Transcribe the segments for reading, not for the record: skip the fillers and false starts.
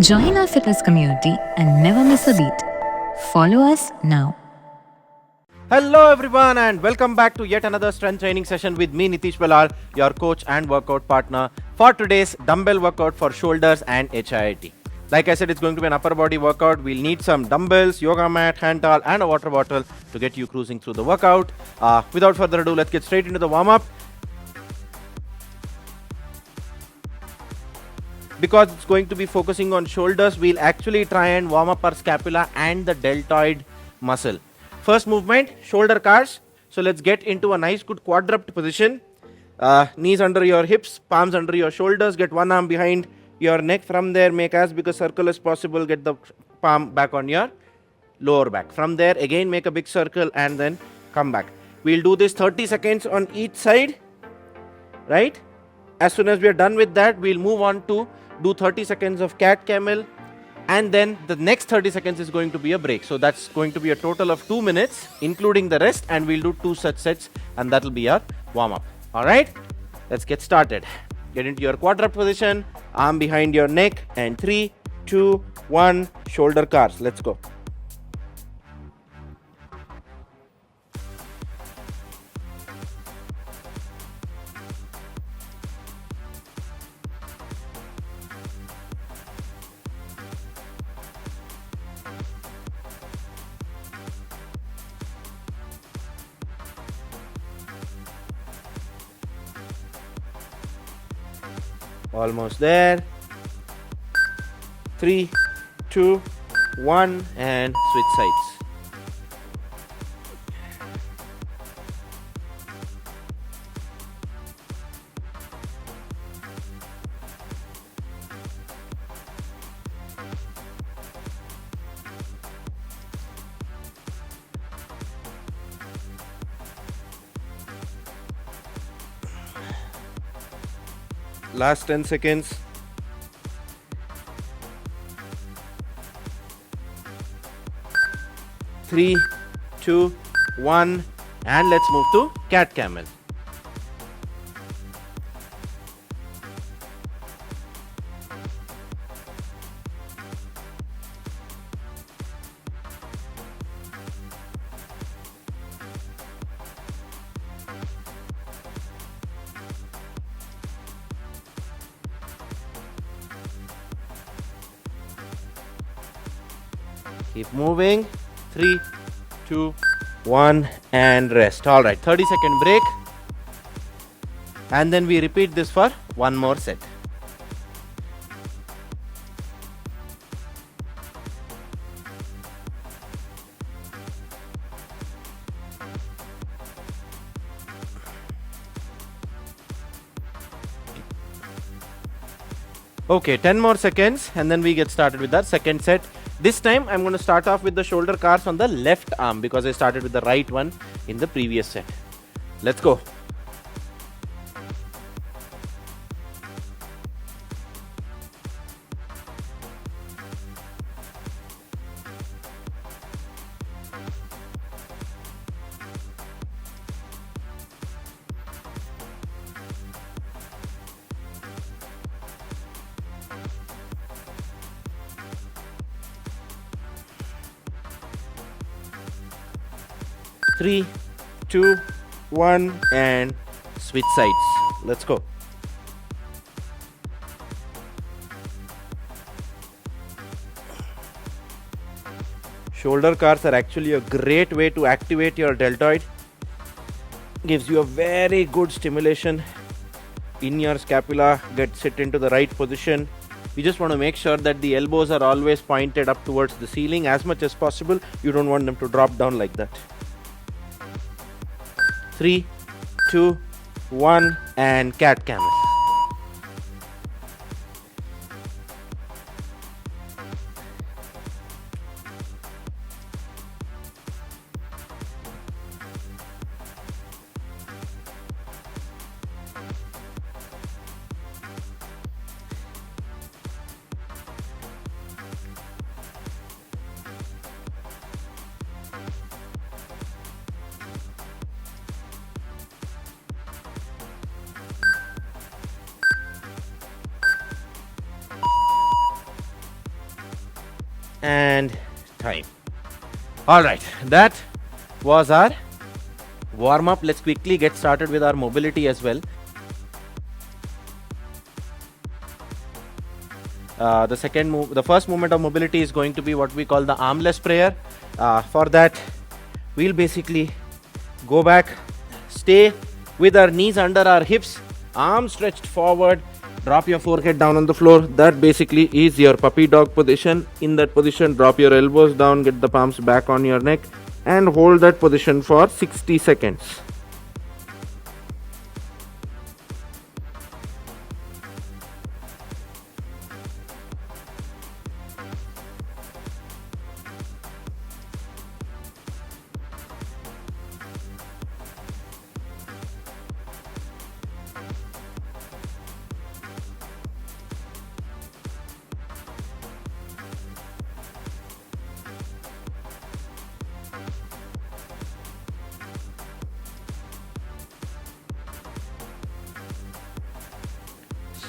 Join our fitness community and never miss a beat. Follow us now. Hello everyone and welcome back to yet another strength training session with me Nitish Balar, your coach and workout partner for today's dumbbell workout for shoulders and HIIT. Like I said, it's going to be an upper body workout. We'll need some dumbbells, yoga mat, hand towel and a water bottle to get you cruising through the workout. Without further ado, let's get straight into the warm-up. Because it's going to be focusing on shoulders, we'll actually try and warm up our scapula and the deltoid muscle. First movement, shoulder cars. So let's get into a nice good quadruped position. Knees under your hips, palms under your shoulders. Get one arm behind your neck. From there, make as big a circle as possible. Get the palm back on your lower back. From there, again make a big circle and then come back. We'll do this 30 seconds on each side. Right? As soon as we are done with that, we'll move on to do 30 seconds of cat camel. And then the next 30 seconds is going to be a break. So that's going to be a total of 2 minutes, including the rest. And we'll do 2 such sets and that'll be our warm-up. Alright, let's get started. Get into your quadruped position, arm behind your neck, and 3, 2, 1, shoulder cars. Let's go. Almost there. 3, 2, 1 and switch sides. Last 10 seconds. Three, two, one, and let's move to cat camel. Keep moving. 3, 2, 1 and rest. Alright, 30-second break. And then we repeat this for one more set. Okay, 10 more seconds and then we get started with our second set. This time I'm going to start off with the shoulder cars on the left arm because I started with the right one in the previous set. Let's go. Three, two, one, and switch sides. Let's go. Shoulder cars are actually a great way to activate your deltoid. Gives you a very good stimulation in your scapula. Gets it into the right position. You just want to make sure that the elbows are always pointed up towards the ceiling as much as possible. You don't want them to drop down like that. 3, 2, 1 and cat camel. and time. All right, that was our warm up. Let's quickly get started with our mobility as well. The first movement of mobility is going to be what we call the armless prayer. For that, we'll basically go back, stay with our knees under our hips, arms stretched forward, drop your forehead down on the floor. That basically is your puppy dog position. In that position, drop your elbows down, get the palms back on your neck, and hold that position for 60 seconds.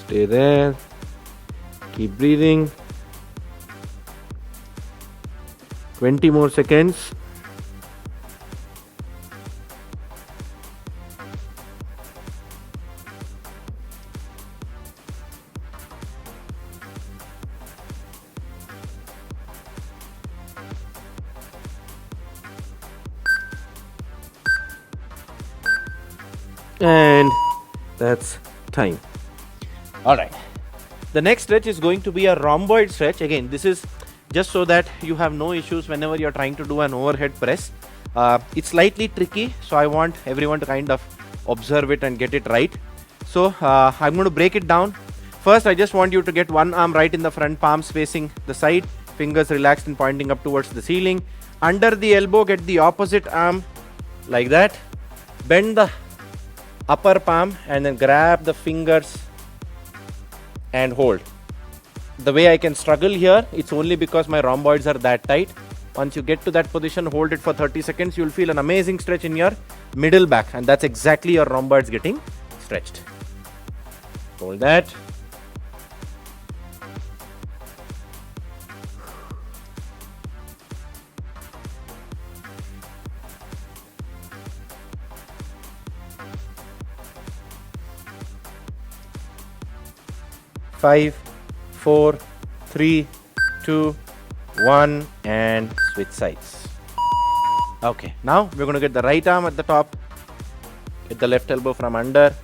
Stay there. Keep breathing. 20 more seconds. And that's time. All right. The next stretch is going to be a rhomboid stretch. Again, this is just so that you have no issues whenever you're trying to do an overhead press. It's slightly tricky, so I want everyone to kind of observe it and get it right. So I'm going to break it down. First, I just want you to get one arm right in the front, palms facing the side, fingers relaxed and pointing up towards the ceiling. Under the elbow, get the opposite arm like that. Bend the upper palm and then grab the fingers and hold. The way I can struggle here, it's only because my rhomboids are that tight. Once you get to that position, hold it for 30 seconds. You'll feel an amazing stretch in your middle back, and that's exactly your rhomboids getting stretched. Hold that. Five, 4, 3, 2, 1, and switch sides. Okay, now we're going to get the right arm at the top, get the left elbow from under,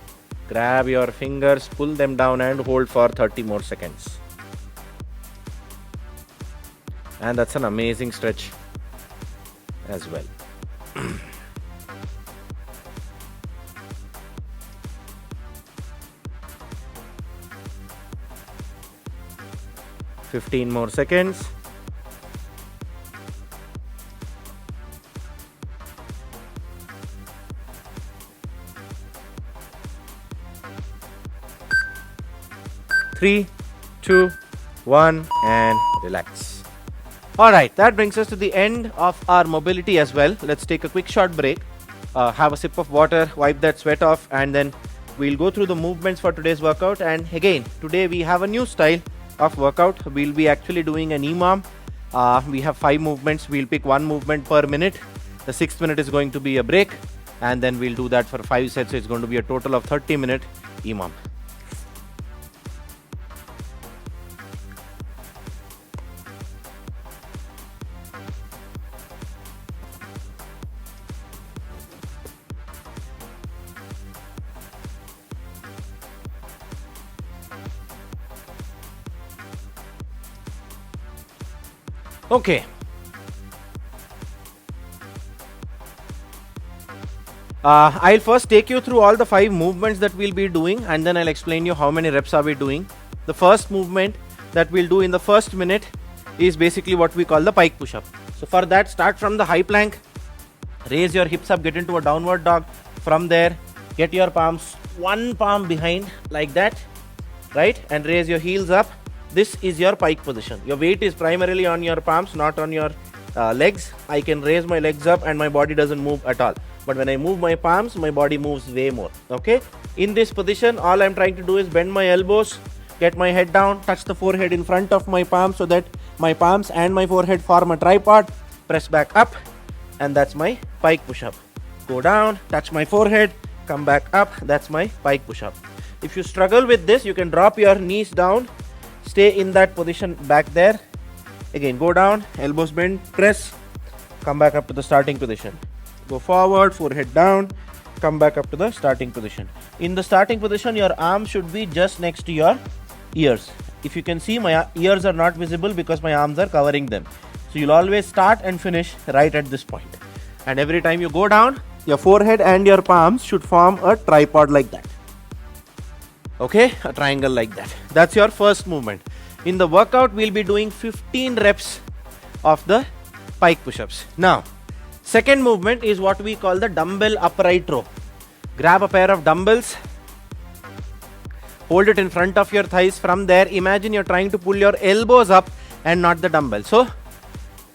grab your fingers, pull them down and hold for 30 more seconds. And that's an amazing stretch as well. 15 more seconds. Three, 2, 1, and relax. Alright, that brings us to the end of our mobility as well. Let's take a quick short break, have a sip of water, wipe that sweat off, and then we'll go through the movements for today's workout. And again, today we have a new style of workout. We'll be actually doing an EMOM. We have 5 movements. We'll pick 1 movement per minute. The 6th minute is going to be a break, and then we'll do that for 5 sets. So it's going to be a total of 30-minute EMOM. Okay. I'll first take you through all the 5 movements that we'll be doing, and then I'll explain you how many reps are we doing. The first movement that we'll do in the first minute is basically what we call the pike push-up. So for that, start from the high plank, raise your hips up, get into a downward dog. From there, get your palms, one palm behind like that, right? And raise your heels up. This is your pike position. Your weight is primarily on your palms, not on your legs. I can raise my legs up and my body doesn't move at all. But when I move my palms, my body moves way more. Okay? In this position, all I'm trying to do is bend my elbows, get my head down, touch the forehead in front of my palm so that my palms and my forehead form a tripod, press back up, and that's my pike push-up. Go down, touch my forehead, come back up, that's my pike push-up. If you struggle with this, you can drop your knees down, stay in that position back there. Again, go down, elbows bend, press, come back up to the starting position. Go forward, forehead down, come back up to the starting position. In the starting position, your arms should be just next to your ears. If you can see, my ears are not visible because my arms are covering them. So you'll always start and finish right at this point. And every time you go down, your forehead and your palms should form a tripod like that. Okay, a triangle like that. That's your first movement. In the workout, we'll be doing 15 reps of the pike push-ups. Now, second movement is what we call the dumbbell upright row. Grab a pair of dumbbells, hold it in front of your thighs. From there, imagine you're trying to pull your elbows up and not the dumbbell. So,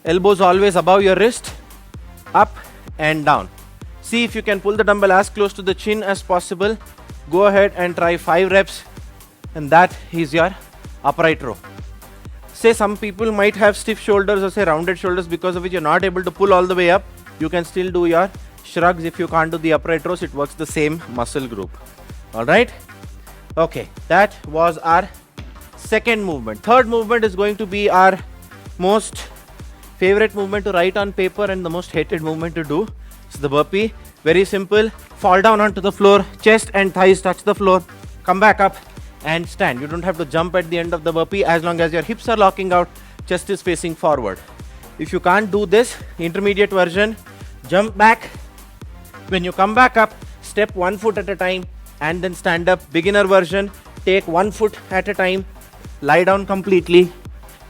elbows always above your wrist, up and down. See if you can pull the dumbbell as close to the chin as possible. Go ahead and try 5 reps, and that is your upright row. Say some people might have stiff shoulders or say rounded shoulders, because of which you're not able to pull all the way up. You can still do your shrugs. If you can't do the upright rows, it works the same muscle group. Alright? Okay, that was our second movement. Third movement is going to be our most favorite movement to write on paper and the most hated movement to do. It's the burpee. Very simple. Fall down onto the floor, chest and thighs touch the floor, come back up and stand. You don't have to jump at the end of the burpee as long as your hips are locking out, chest is facing forward. If you can't do this, intermediate version, jump back. When you come back up, step 1 foot at a time and then stand up. Beginner version, take 1 foot at a time, lie down completely,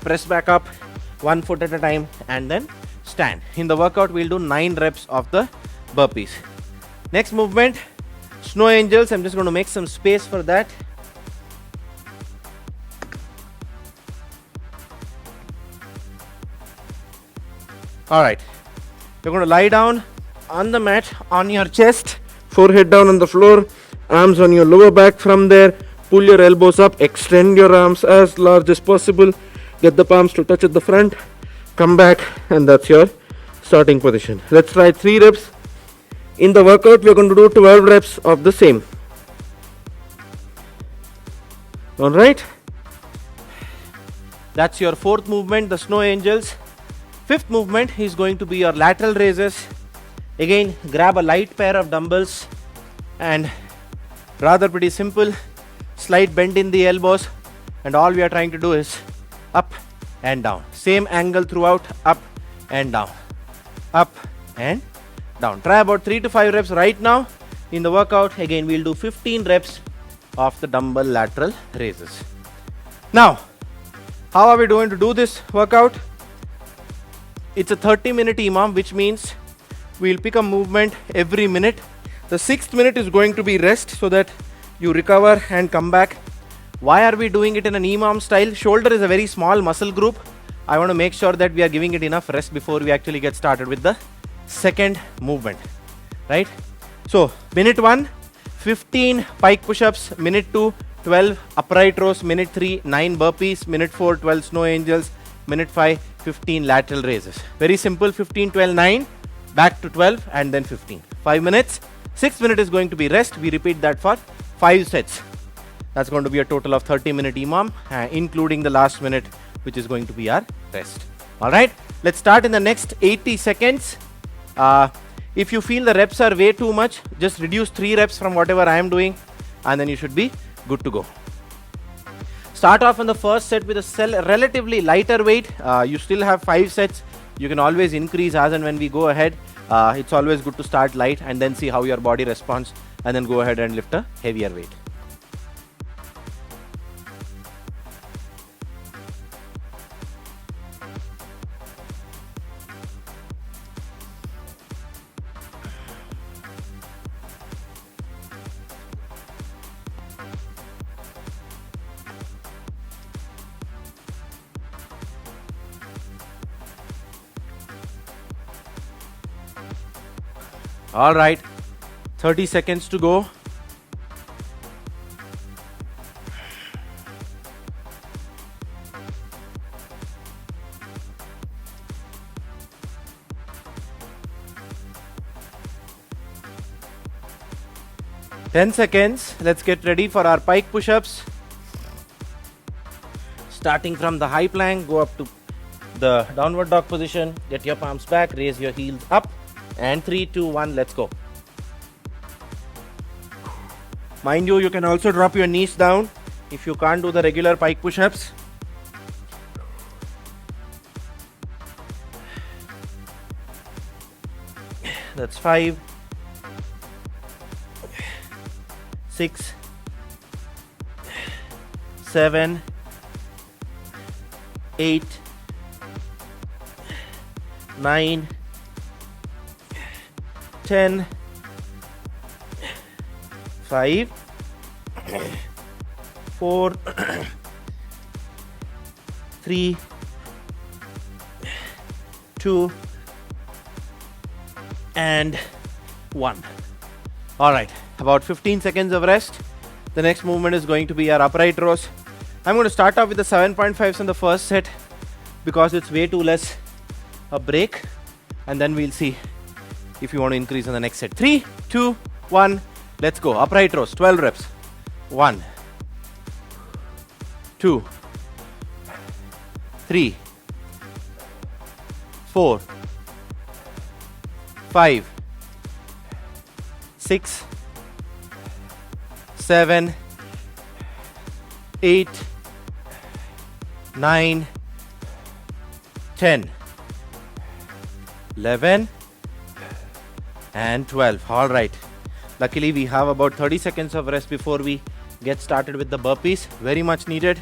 press back up 1 foot at a time and then stand. In the workout, we'll do 9 reps of the burpees. Next movement, snow angels. I'm just going to make some space for that. Alright, you're going to lie down on the mat on your chest, forehead down on the floor, arms on your lower back. From there, pull your elbows up, extend your arms as large as possible, get the palms to touch at the front, come back, and that's your starting position. Let's try 3 reps. In the workout, we are going to do 12 reps of the same. Alright, that's your fourth movement, the snow angels. Fifth movement is going to be your lateral raises. Again, grab a light pair of dumbbells and rather pretty simple, slight bend in the elbows, and all we are trying to do is up and down. Same angle throughout, up and down, up and down. Try about 3 to 5 reps right now. In the workout, again, we'll do 15 reps of the dumbbell lateral raises. Now, how are we going to do this workout? It's a 30-minute EMOM, which means we'll pick a movement every minute. The 6th minute is going to be rest so that you recover and come back. Why are we doing it in an EMOM style? Shoulder is a very small muscle group. I want to make sure that we are giving it enough rest before we actually get started with the second movement, right? So, minute 1, 15 pike push-ups. Minute 2, 12 upright rows. Minute 3, 9 burpees. Minute 4, 12 snow angels. Minute 5, 15 lateral raises. Very simple. 15, 12, 9, back to 12 and then 15. 5 minutes. 6th minute is going to be rest. We repeat that for 5 sets. That's going to be a total of 30-minute EMOM, including the last minute, which is going to be our rest. Alright, let's start in the next 80 seconds. If you feel the reps are way too much, just reduce 3 reps from whatever I am doing, and then you should be good to go. Start off in the first set with a relatively lighter weight. You still have 5 sets. You can always increase as and when we go ahead. It's always good to start light and then see how your body responds, and then go ahead and lift a heavier weight. Alright, 30 seconds to go. 10 seconds. Let's get ready for our pike push-ups. Starting from the high plank, go up to the downward dog position. Get your palms back, raise your heels up. And 3, 2, 1, let's go. Mind you, you can also drop your knees down if you can't do the regular pike push-ups. That's 5, 6, 7, 8, 9, 10, 5, 4, 3, 2, and 1. All right, about 15 seconds of rest. The next movement is going to be our upright rows. I'm going to start off with the 7.5s in the first set because it's way too less a break, and then we'll see if you want to increase in the next set. 3, 2, 1, let's go. Upright rows, 12 reps. 1, 2, 3, 4, 5, 6, 7, 8, 9, 10, 11, and 12. All right. Luckily, we have about 30 seconds of rest before we get started with the burpees. Very much needed.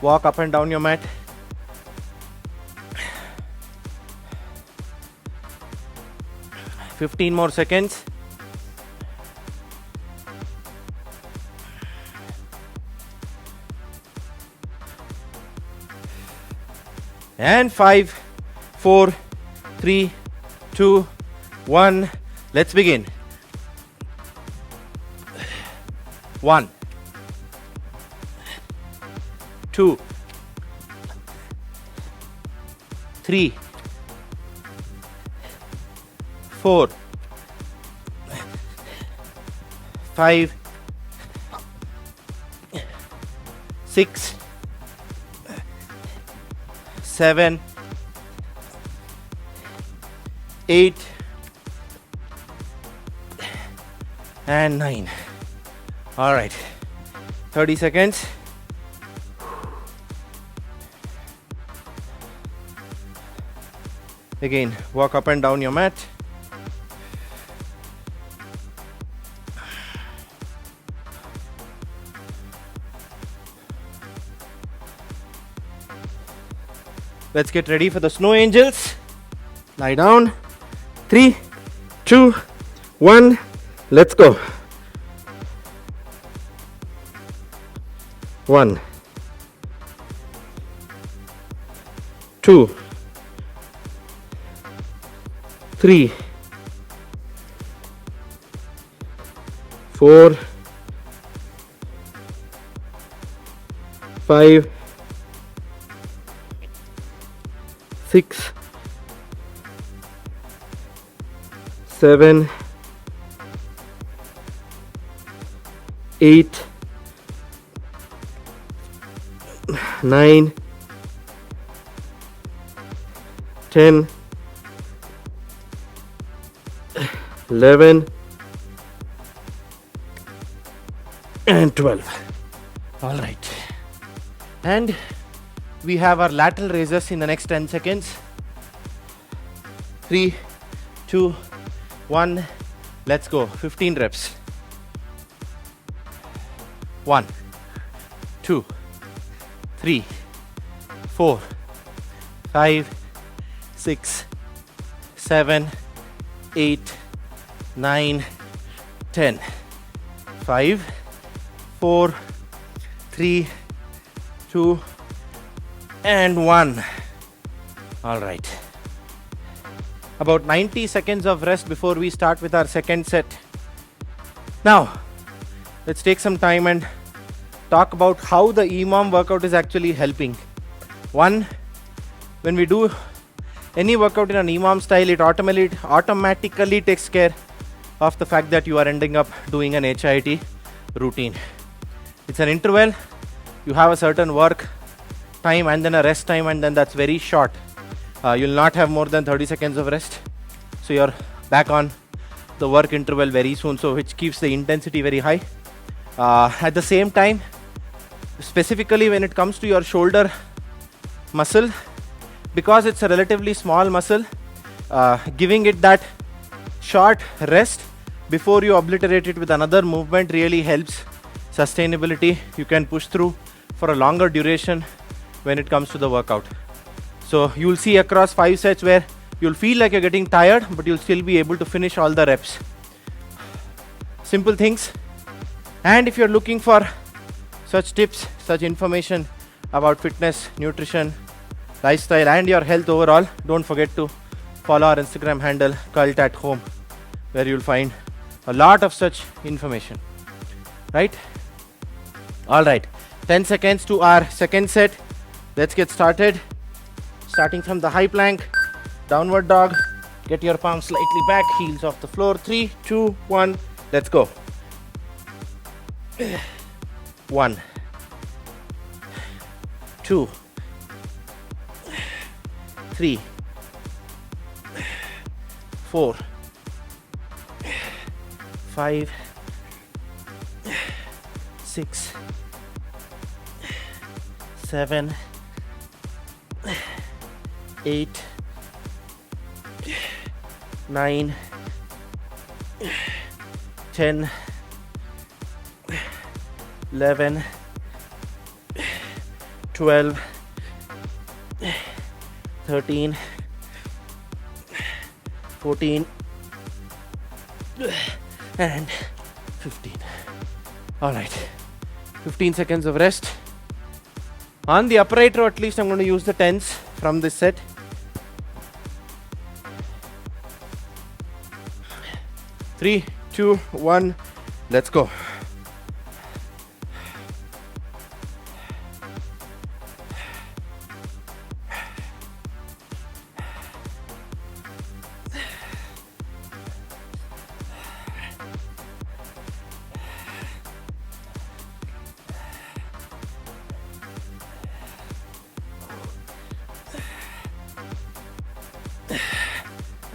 Walk up and down your mat. Fifteen more seconds. And 5, 4, 3, 2, 1. Let's begin. 1, 2, 3, 4, 5, 6, 7, 8, and 9. All right, 30 seconds. Again, walk up and down your mat. Let's get ready for the snow angels. Lie down. 3, 2, 1. Let's go. 1, 2, 3, 4, 5, 6, 7, 8, 9, 10, 11, and 12. All right. And we have our lateral raises in the next 10 seconds. 3, 2, 1. Let's go. 15 reps. 1, 2, 3, 4, 5, 6, 7, 8, 9, 10. 5, 4, 3, 2, and 1. All right. About 90 seconds of rest before we start with our second set. Now, let's take some time and talk about how the EMOM workout is actually helping. One, when we do any workout in an EMOM style, it automatically takes care of the fact that you are ending up doing an HIIT routine. It's an interval. You have a certain work time and then a rest time, and then that's very short. You'll not have more than 30 seconds of rest. So you're back on the work interval very soon, so which keeps the intensity very high. At the same time, specifically when it comes to your shoulder muscle, because it's a relatively small muscle, giving it that short rest before you obliterate it with another movement really helps sustainability. You can push through for a longer duration when it comes to the workout. So you'll see across 5 sets where you'll feel like you're getting tired, but you'll still be able to finish all the reps. Simple things. And if you're looking for such tips, such information about fitness, nutrition, lifestyle and your health overall, don't forget to follow our Instagram handle Cult at Home, where you'll find a lot of such information. Right? Alright, 10 seconds to our second set. Let's get started. Starting from the high plank, downward dog. Get your palms slightly back, heels off the floor. 3, 2, 1, let's go. 1, 2, 3, 4, 5, 6, 7, 8, 9, 10, 11, 12, 13, 14, and 15. Alright, 15 seconds of rest. On the upright row, at least I'm going to use the 10s from this set. 3, 2, 1, let's go.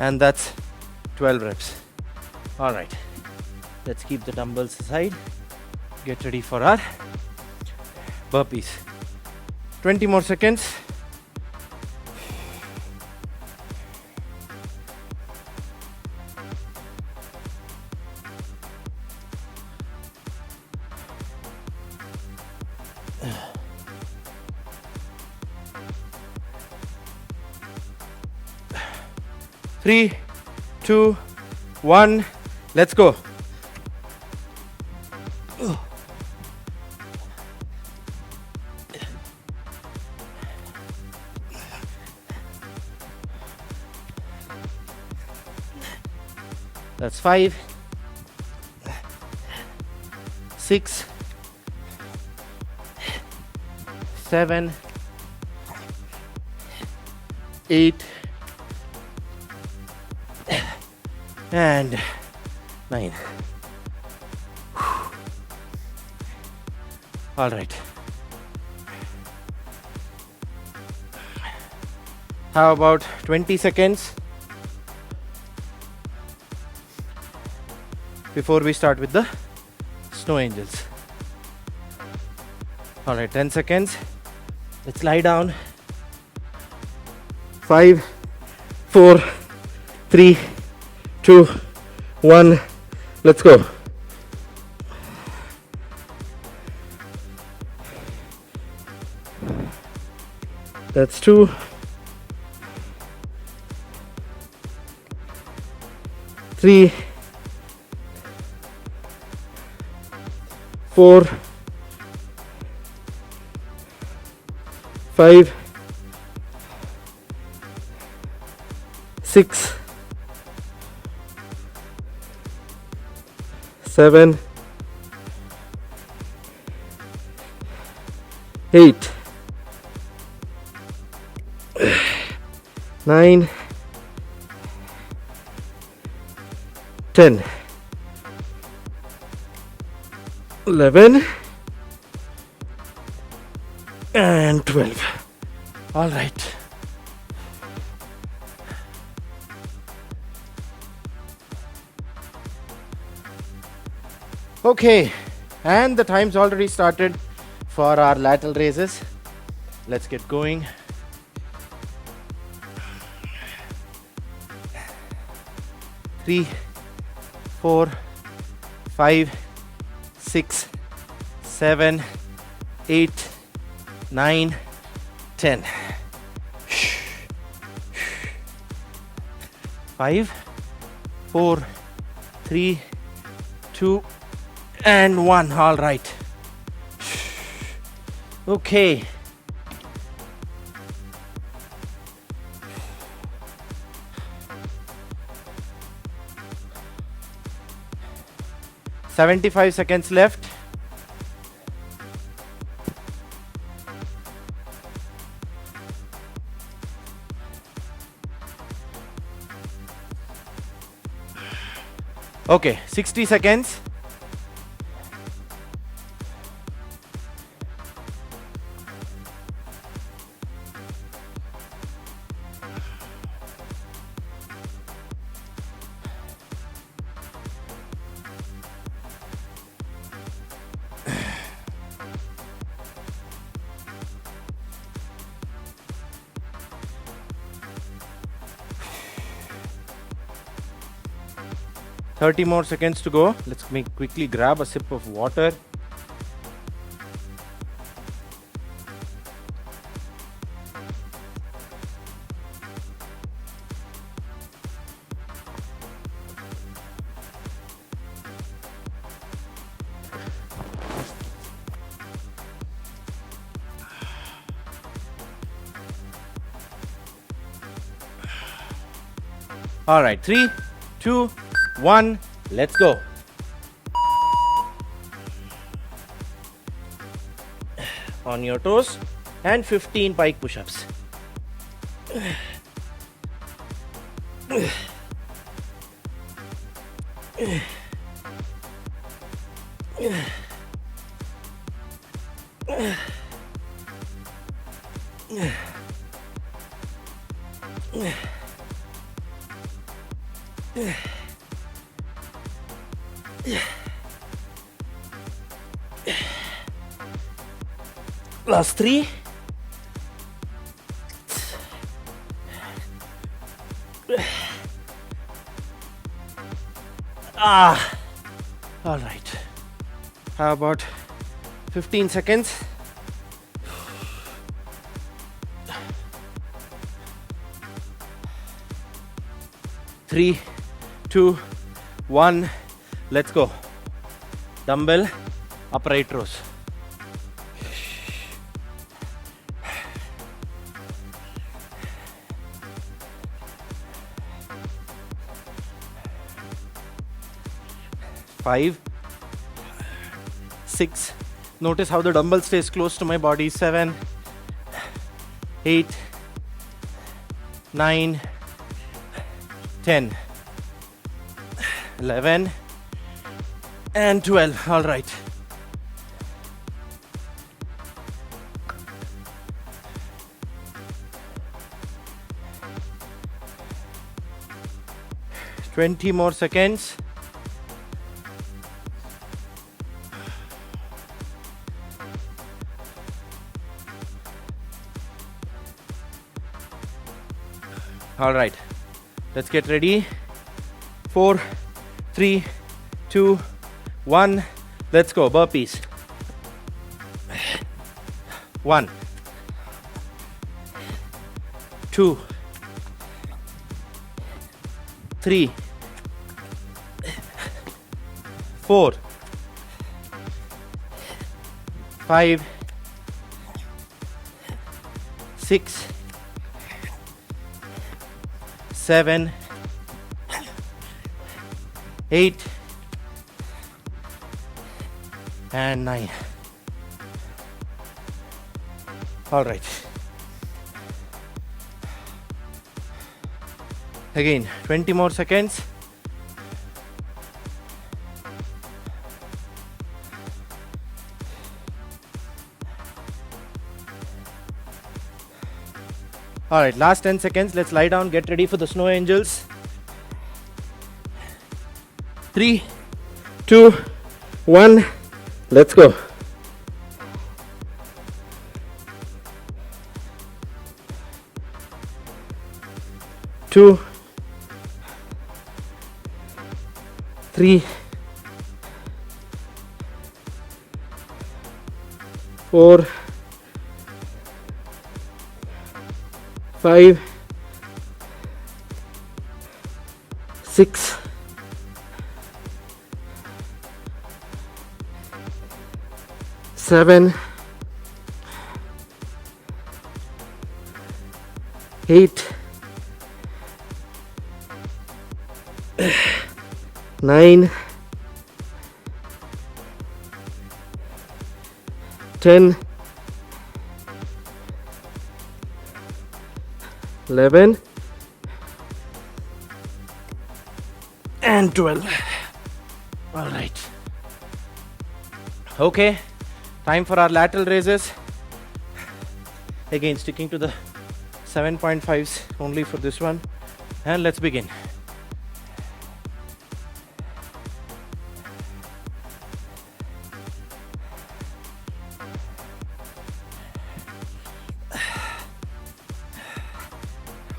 And that's 12 reps. All right, let's keep the dumbbells aside. Get ready for our burpees. 20 more seconds. Three, 2, 1, let's go. That's 5, 6, 7, 8, and 9. All right. How about 20 seconds before we start with the snow angels? All right, 10 seconds. Let's lie down. 5, 4, 3, 2, 1, let's go. That's 2, 3, 4, 5, 6, 7, 8, 9, 10. 11 and 12. All right. Okay, and the time's already started for our lateral raises. Let's get going. Three, 4, 5, 6, 7, 8, 9, 10. 5, 4, 3, 2, and 1. All right. Okay. "75 seconds left. Okay, 60 seconds. "30 more seconds to go." Let's quickly grab a sip of water. All right, 3, 2, 1, let's go. On your toes and 15 pike push-ups. Last 3. All right. How about 15 seconds? Three, 2, 1, let's go. Dumbbell upright rows. Five, 6. Notice how the dumbbell stays close to my body. 7, 8, 9, 10, 11, and 12. All right. "20 more seconds." All right, let's get ready. 4, 3, 2, 1, let's go. Burpees. 1, 2, 3, 4, 5, 6, 7, 8, and 9. All right. Again, 20 more seconds. All right, last 10 seconds. Let's lie down, get ready for the snow angels. 3, 2, 1. Let's go. 2, 3, 4, 5, 6, 7, 8, 9, 10, 11, and 12. All right. Okay, time for our lateral raises. Again, sticking to the 7.5s only for this one. And let's begin.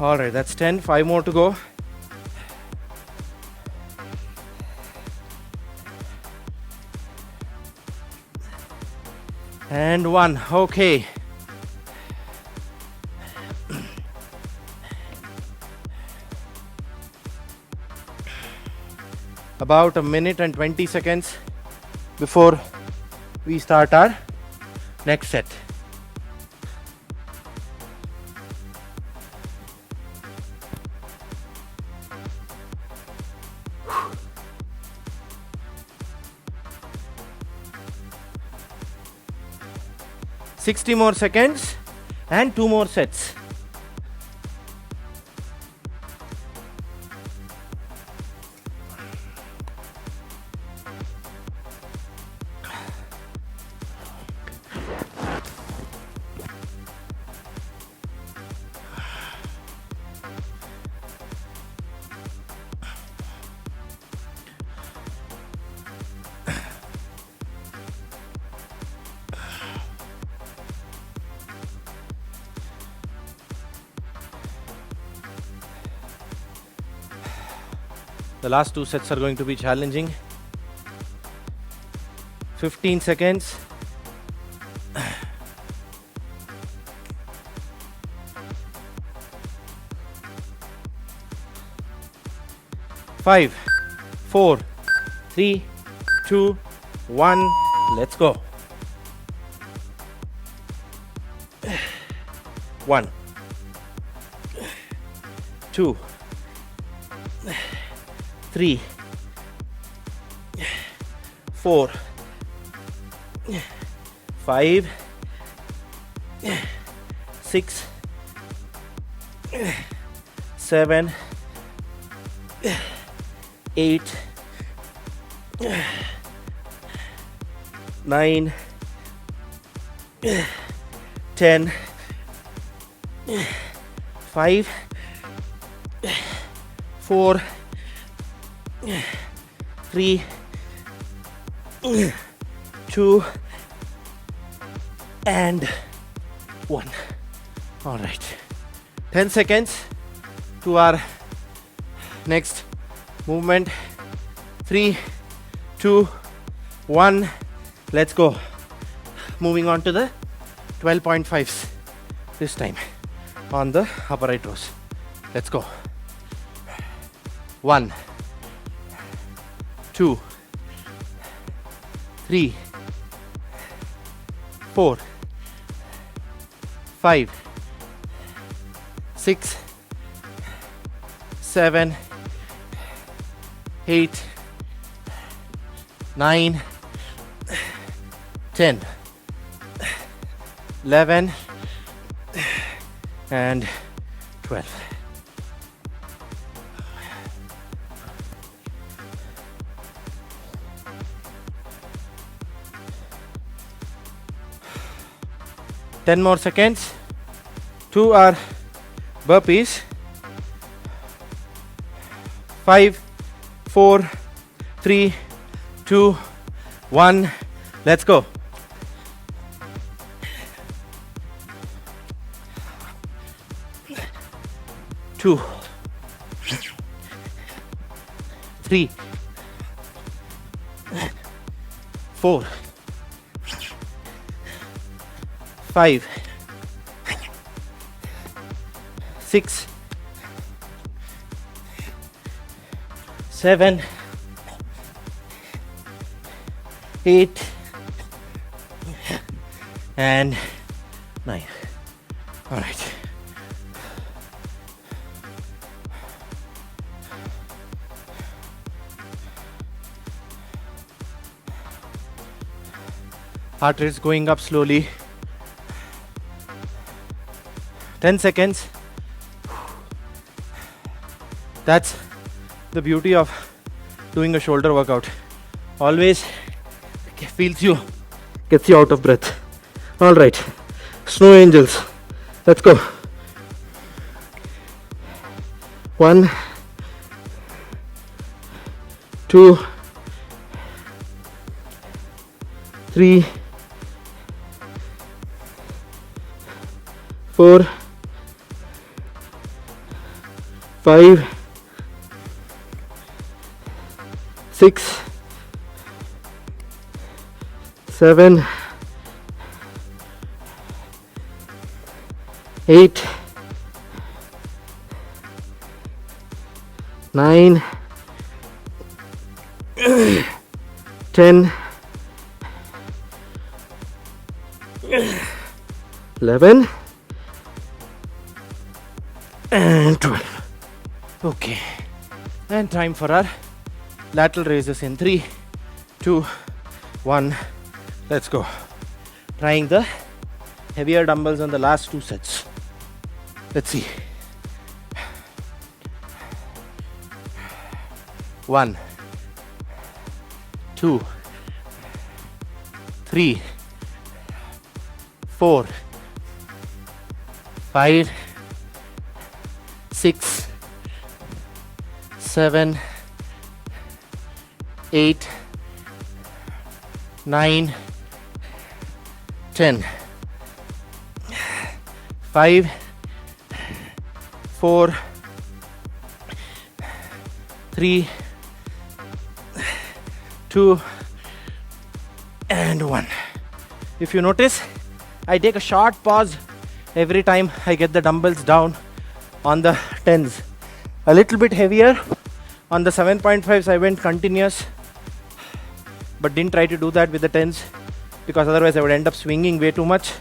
All right, that's 10. 5 more to go. And 1. Okay. About a minute and 20 seconds before we start our next set. $60 more seconds and 2 more sets. The last 2 sets are going to be challenging. 15 seconds. 5, 4, 3, 2, 1. Let's go. 1, 2, 3, 4, 5, 6, 7, 8, 9, 10, 5, 4, 3, 2, and 1. All right. 10 seconds to our next movement. 3, 2, 1. Let's go. Moving on to the 12.5s this time on the upper right toes. Let's go. 1, 2, 3, 4, 5, 6, 7, 8, 9, 10, 11, and 12. Ten more seconds to our burpees. 5, 4, 3, 2, 1. Let's go. 2, 3, 4, 5, 6, 7, 8, and 9. All right. Heart rate is going up slowly. 10 seconds. That's the beauty of doing a shoulder workout. Always gets you out of breath. All right, snow angels. Let's go. 1, 2, 3, 4, 5, 6, 7, 8, 9, 10, 11, and 12. Okay, and time for our lateral raises in 3, 2, 1. Let's go. Trying the heavier dumbbells on the last 2 sets. Let's see. 1, 2, 3, 4, 5, 6, 7, 8, 9, 10. 5, 4, 3, 2, and 1. If you notice, I take a short pause every time I get the dumbbells down on the 10s. A little bit heavier on the 7.5s. I went continuous, but didn't try to do that with the 10s because otherwise I would end up swinging way too much.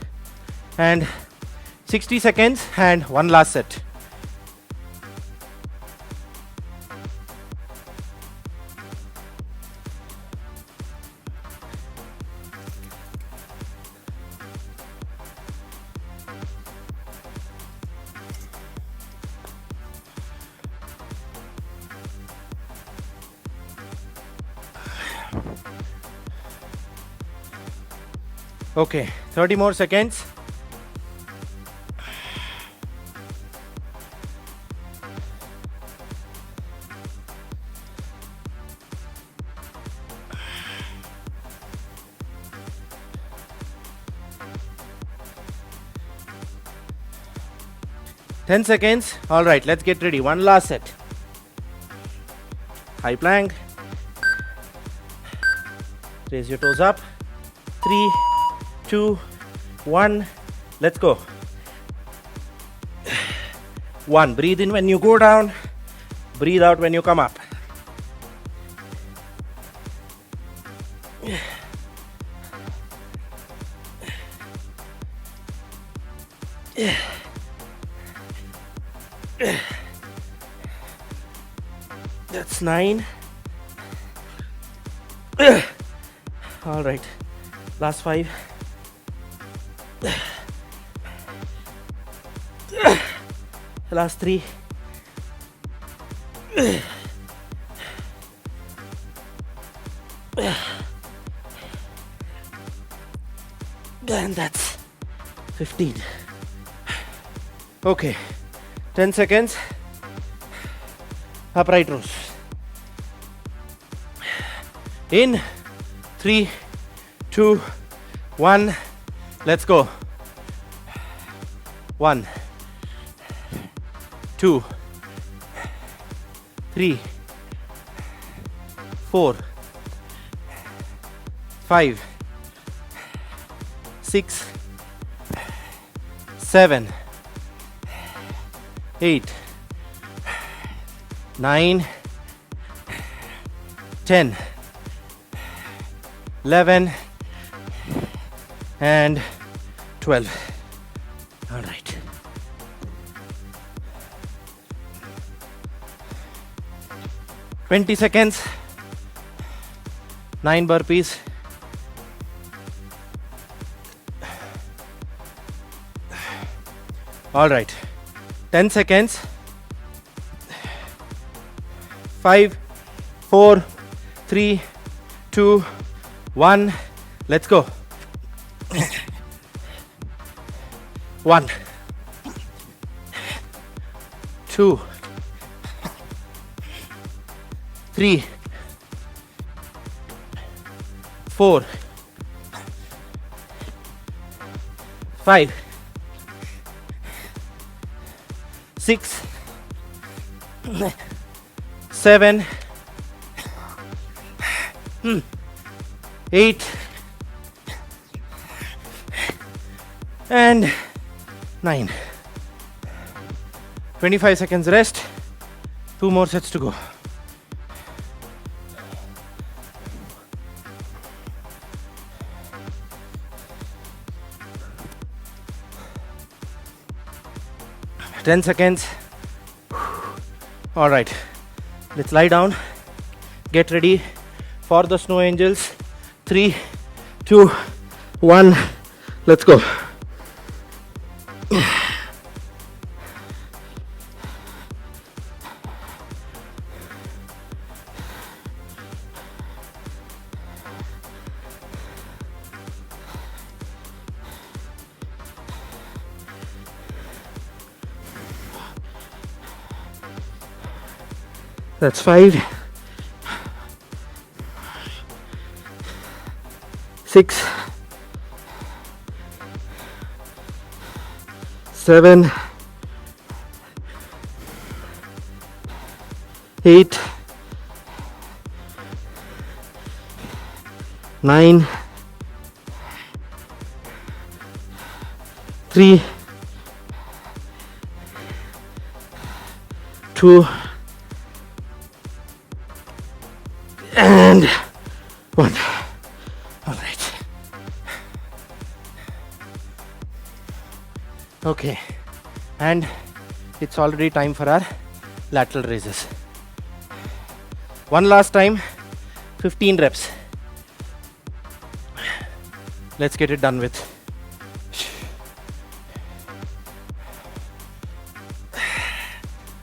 And 60 seconds and one last set. Okay, 30 more seconds. Ten seconds. All right, let's get ready. One last set. High plank. Raise your toes up. 3, 2, 1. Let's go. 1. Breathe in when you go down. Breathe out when you come up. That's 9. All right. Last 5. Last 3. And that's 15. Okay. 10 seconds. Upright rows. In 3, 2, 1. Let's go. 1, 2, 3, 4, 5, 6, 7, 8, 9, 10, 11, and 12. All right. "20 seconds. 9 burpees. All right. 10 seconds. 5, 4, 3, 2, 1. Let's go. 1, 2, 3, 4, 5, 6, 7, 8, and 9. 25 seconds rest. 2 more sets to go. "10 seconds. All right. Let's lie down. Get ready for the snow angels. 3, 2, 1. Let's go. That's 5, 6, 7, 8, 9, 3, 2, and 1. All right. Okay. And it's already time for our lateral raises. One last time. 15 reps. Let's get it done with.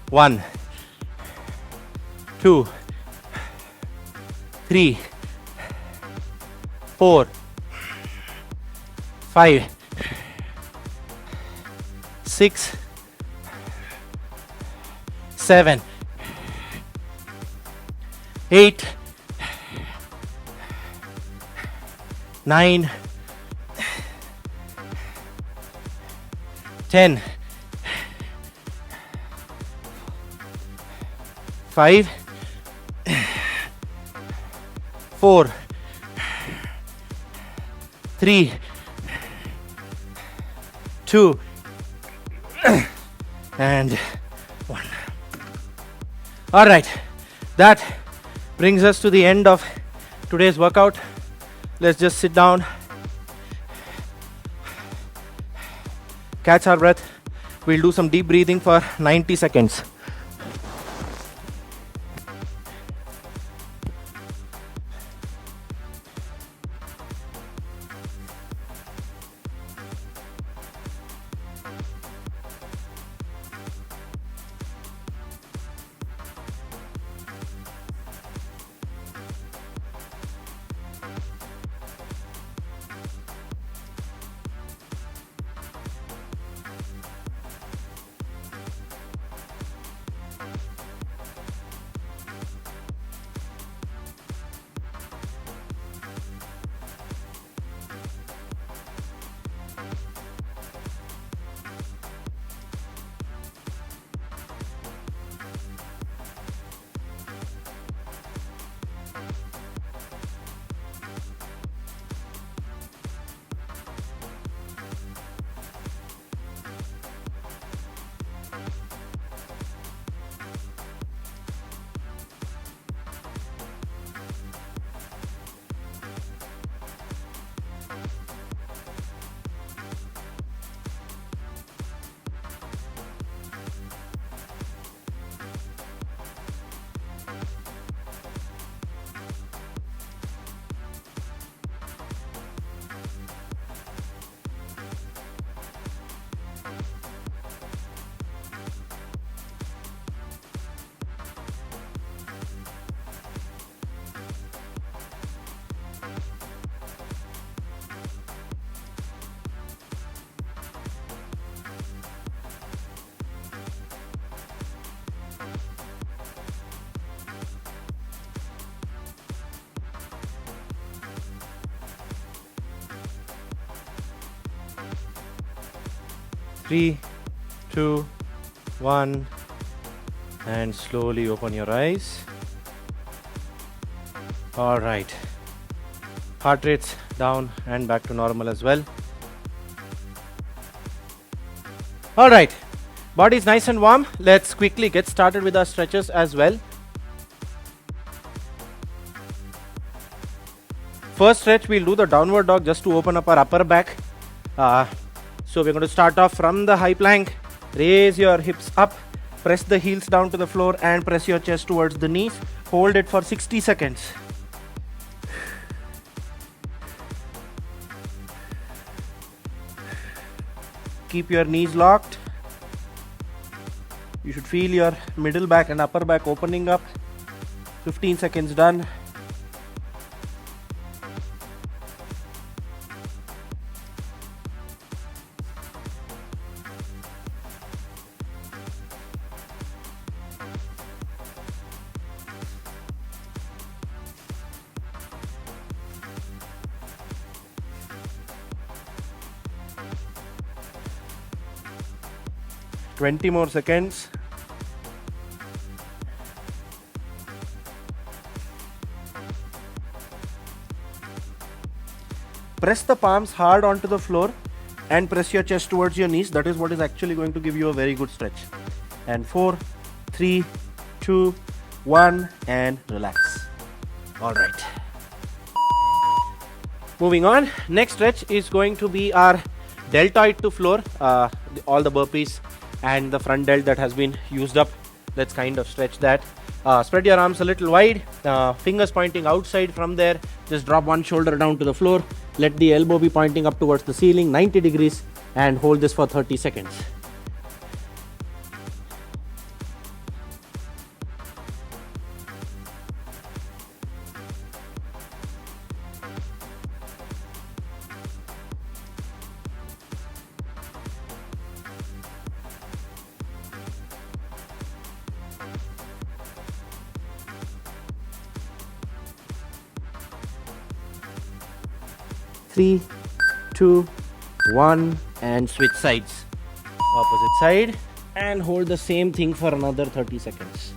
1, 2, 3, 4, 5, 6, 7, 8, 9, 10, 5, 4, 3, 2, and 1. All right, that brings us to the end of today's workout. Let's just sit down, catch our breath. We'll do some deep breathing for 90 seconds. 3, 2, 1, and slowly open your eyes. All right. Heart rates down and back to normal as well. All right. Body is nice and warm. Let's quickly get started with our stretches as well. First stretch, we'll do the downward dog just to open up our upper back. So we're going to start off from the high plank. Raise your hips up, press the heels down to the floor and press your chest towards the knees. Hold it for 60 seconds. Keep your knees locked. You should feel your middle back and upper back opening up. 15 seconds done. Twenty more seconds. Press the palms hard onto the floor and press your chest towards your knees. That is what is actually going to give you a very good stretch. And 4, 3, 2, 1, and relax. All right. Moving on. Next stretch is going to be our deltoid to floor. All the burpees and the front delt that has been used up. Let's kind of stretch that. Spread your arms a little wide, fingers pointing outside from there. Just drop one shoulder down to the floor. Let the elbow be pointing up towards the ceiling, 90 degrees, and hold this for 30 seconds. Three, 2, 1, and switch sides. Opposite side, and hold the same thing for another 30 seconds.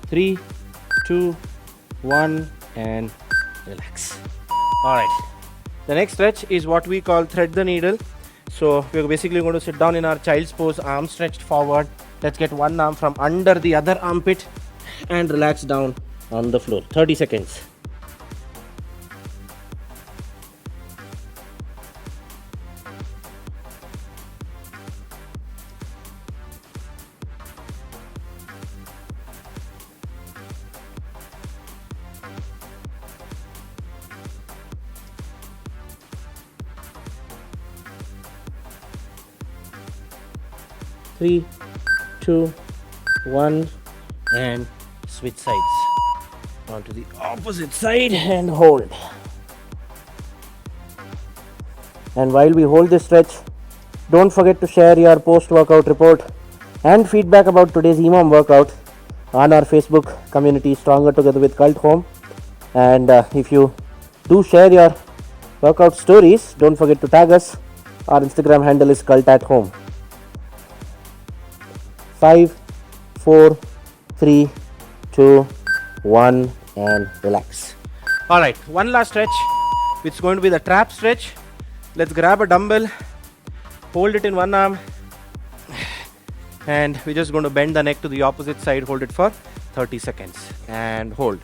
Three, 2, 1, and relax. All right. The next stretch is what we call thread the needle. So we're basically going to sit down in our child's pose, arms stretched forward. Let's get one arm from under the other armpit and relax down on the floor. 30 seconds. Three, 2, 1, and switch sides. Onto the opposite side and hold. And while we hold this stretch, don't forget to share your post-workout report and feedback about today's EMOM workout on our Facebook community Stronger Together with Cult Home. And if you do share your workout stories, don't forget to tag us. Our Instagram handle is cult@home. 5, 4, 3, 2, 1, and relax. All right, one last stretch. It's going to be the trap stretch. Let's grab a dumbbell, hold it in one arm, and we're just going to bend the neck to the opposite side. Hold it for 30 seconds and hold.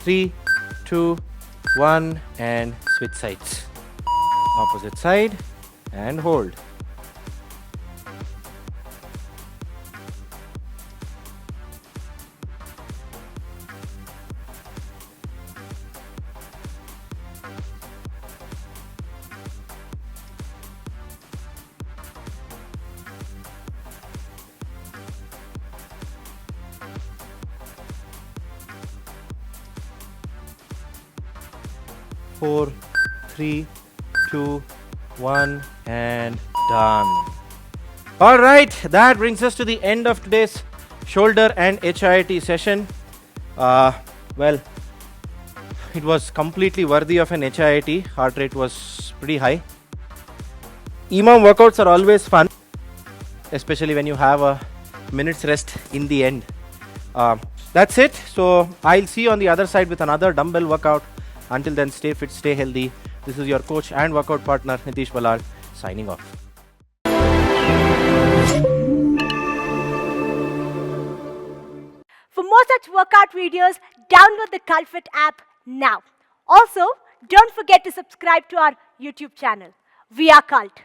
Three, 2, 1, and switch sides. Opposite side and hold. 4, 3, 2, 1, and done. All right, that brings us to the end of today's shoulder and HIIT session. Well, it was completely worthy of an HIIT. Heart rate was pretty high. EMOM workouts are always fun, especially when you have a minute's rest in the end. That's it. So I'll see you on the other side with another dumbbell workout. Until then, stay fit, stay healthy. This is your coach and workout partner, Nitish Ballal, signing off. For more such workout videos, download the Cultfit app now. Also, don't forget to subscribe to our YouTube channel. We are Cult.